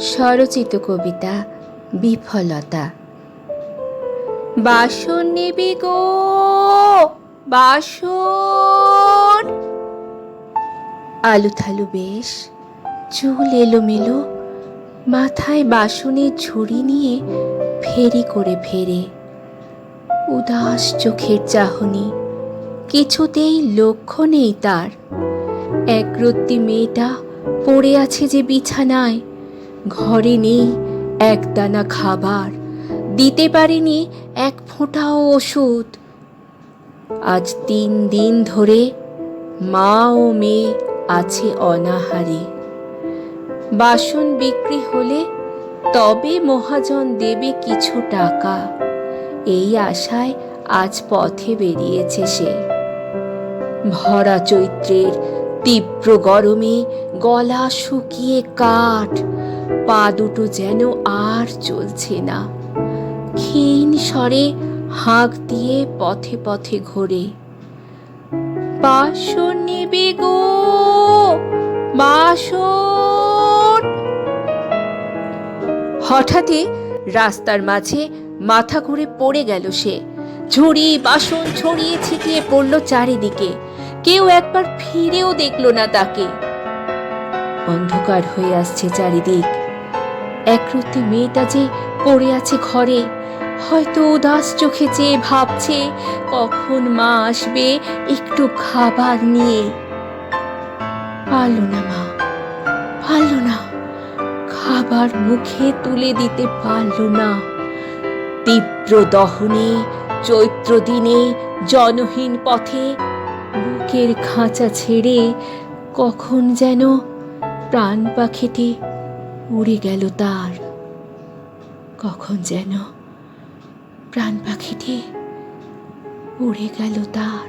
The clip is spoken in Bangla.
স্বরচিত কবিতা বিফলতা। বাসন নেবে গো, বাসন। আলুথালু বেশ, চুল এলোমেলো, মাথায় বাসনের ঝুড়ি নিয়ে ফেরি করে ফেরে। উদাস চোখের চাহনি, কিছুতেই লক্ষ্য নেই তার। একরত্তি মেয়েটা পড়ে আছে যে বিছানায়, ঘরে নেই একদানা খাবার, দিতে পারেনি এক ফোঁটাও ওষুধ। আজ 3 দিন ধরে মা ও মেয়ে আছে অনাহারে। বাসন বিক্রি হলে তবে মহাজন দেবে কিছু টাকা, এই আশায় আজ পথে বেরিয়েছে সে। ভরা চৈত্রের তীব্র গরমে গলা শুকিয়ে কাঠ, পা দুটো যেন আর চলছে না। ক্ষীণ স্বরে হাঁক দিয়ে পথে পথে ঘোরে। বাসন নেবে গো, বাসন। হঠাৎই রাস্তার মাঝে মাথা ঘুরে পড়ে গেল সে। ঝুড়ি বাসন ছড়িয়ে ছিটিয়ে পড়ল চারিদিকে। কেউ একবার ফিরেও দেখলো না তাকে। অন্ধকার হয়ে আসছে চারিদিক। একরত্তি মেয়েটা যে পড়ে আছে ঘরে, হয়তো উদাস চোখে চেয়ে ভাবছে কখন মা আসবে একটু খাবার নিয়ে। পারল না মা, পারল না, খাবার মুখে তুলে দিতে পারল না। তীব্র দহনে চৈত্র দিনে জনহীন পথে বুকের খাঁচা ছেড়ে কখন যেন প্রাণ পাখিটি উড়ে গেল তার। কখন যেন প্রাণ পাখিটি উড়ে গেল তার।